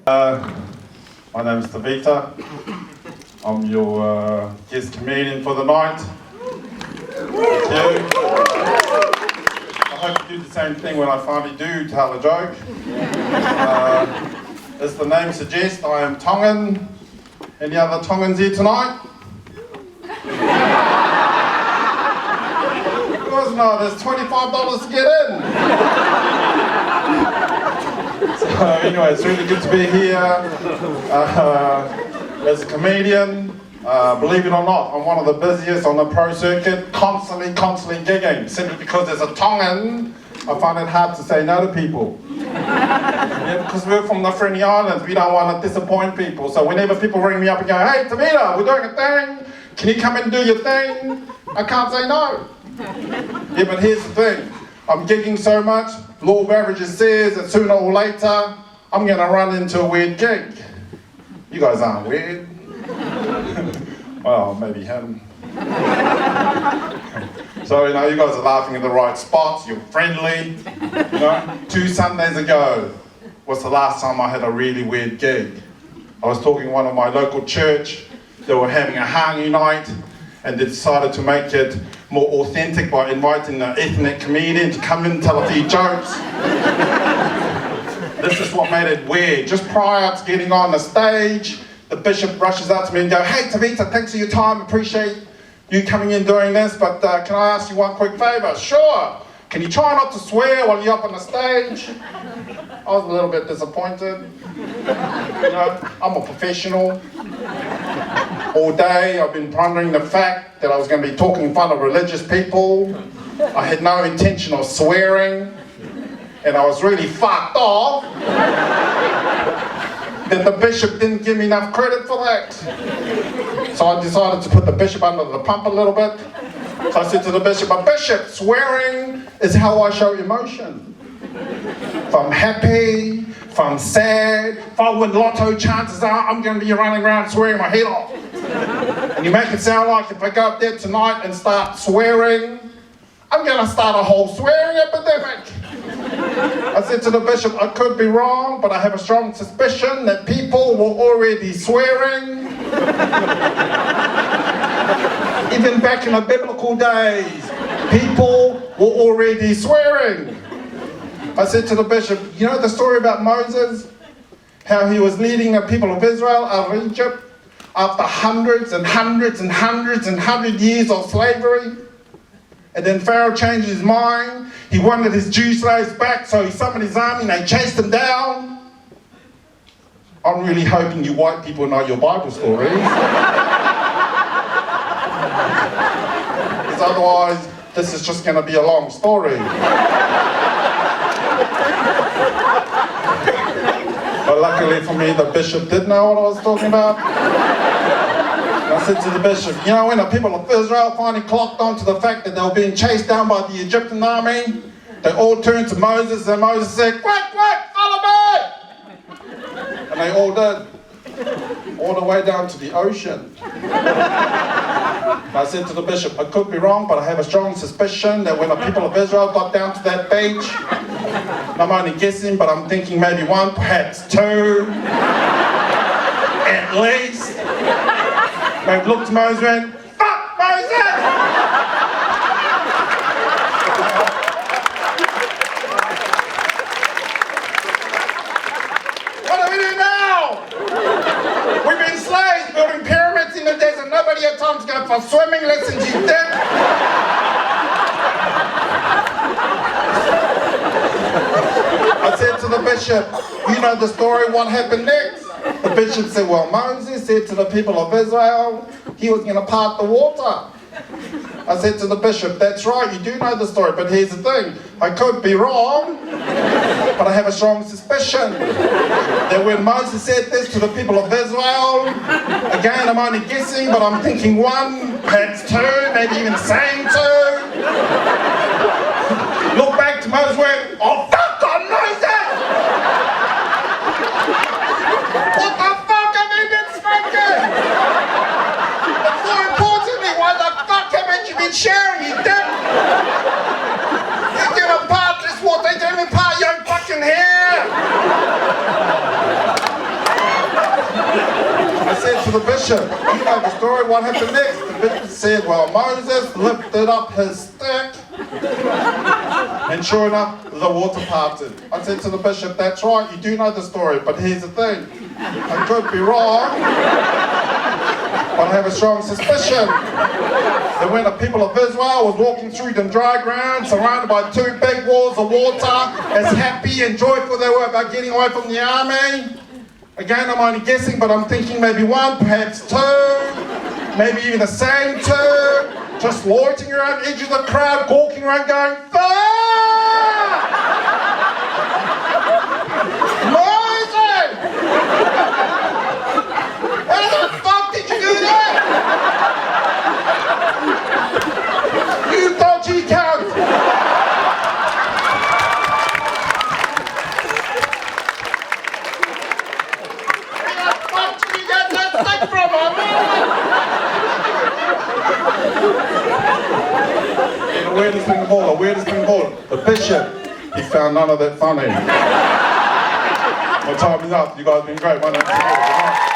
My name is Tevita. I'm your guest comedian for the night. Thank you. I hope you do the same thing when I finally do tell a joke. As the name suggests, I am Tongan. Any other Tongans here tonight? Because no, there's $25 to get in. So anyway, it's really good to be here as a comedian. Believe it or not, I'm one of the busiest on the pro circuit, constantly gigging. Simply because as a Tongan, I find it hard to say no to people. Yeah, because we're from the Friendly Islands, we don't want to disappoint people. So whenever people ring me up and go, "Hey, Tevita, we're doing a thing, can you come and do your thing?" I can't say no. Yeah, but here's the thing. I'm gigging so much, law of averages says that sooner or later, I'm going to run into a weird gig. You guys aren't weird. Well, maybe him. So, you guys are laughing in the right spots, you're friendly. 2 Sundays ago was the last time I had a really weird gig. I was talking to one of my local church. They were having a hangi night, and they decided to make it more authentic by inviting an ethnic comedian to come in and tell a few jokes. This is what made it weird. Just prior to getting on the stage, the bishop rushes out to me and goes, "Hey Tevita, thanks for your time, appreciate you coming in doing this, but can I ask you one quick favour?" "Sure. Can you try not to swear while you're up on the stage?" I was a little bit disappointed. I'm a professional. All day I've been pondering the fact that I was going to be talking in front of religious people. I had no intention of swearing, and I was really fucked off that the bishop didn't give me enough credit for that. So I decided to put the bishop under the pump a little bit. So I said to the bishop, "Bishop, swearing is how I show emotion. If I'm happy, if I'm sad, if I win lotto, chances are I'm going to be running around swearing my head off. And you make it sound like if I go up there tonight and start swearing, I'm going to start a whole swearing epidemic." I said to the bishop, "I could be wrong, but I have a strong suspicion that people were already swearing. Even back in the biblical days, people were already swearing." I said to the bishop, "You know the story about Moses? How he was leading the people of Israel out of Egypt after hundreds years of slavery? And then Pharaoh changed his mind. He wanted his Jew slaves back, so he summoned his army and they chased him down." I'm really hoping you white people know your Bible stories. Because otherwise, this is just going to be a long story. But luckily for me, the bishop did know what I was talking about. And I said to the bishop, when the people of Israel finally clocked on to the fact that they were being chased down by the Egyptian army, they all turned to Moses, and Moses said, "Quick, follow me!" And they all did. All the way down to the ocean. And I said to the bishop, "I could be wrong, but I have a strong suspicion that when the people of Israel got down to that beach," and I'm only guessing, but I'm thinking maybe 1, perhaps 2, at least, they looked to Moses and went, "Fuck Moses!" What do we do now? We've been slaves building pyramids in the desert. Nobody had time to go for swimming lessons, you dick. I said to the bishop, "You know the story, what happened next?" The bishop said, "Well, Moses said to the people of Israel, he was going to part the water." I said to the bishop, "That's right, you do know the story, but here's the thing, I could be wrong, but I have a strong suspicion that when Moses said this to the people of Israel, again, I'm only guessing, but I'm thinking 1, perhaps 2, maybe even saying 2. Look back to Moses and went, 'Oh, fuck on Moses! What the fuck have you been smoking? But more importantly, why the fuck haven't you been sharing, you dick? You're gonna part this water, you didn't even part your own fucking hair!" the bishop, you know the story, what happened next? The bishop said, well, Moses lifted up his stick, and sure enough, the water parted. I said to the bishop, that's right, you do know the story, but here's the thing. I could be wrong, but I have a strong suspicion that when the people of Israel was walking through the dry ground, surrounded by two big walls of water, as happy and joyful they were about getting away from the army. Again, I'm only guessing, but I'm thinking maybe one, perhaps two, maybe even the same two, just loitering around the edge of the crowd, gawking around going, fire! Moses! How the fuck did you do that? You dodgy cunt! Where the fuck did you get that stick from, the weirdest thing of all, the bishop, he found none of that funny. My time is up. You guys have been great. My name's Tevita.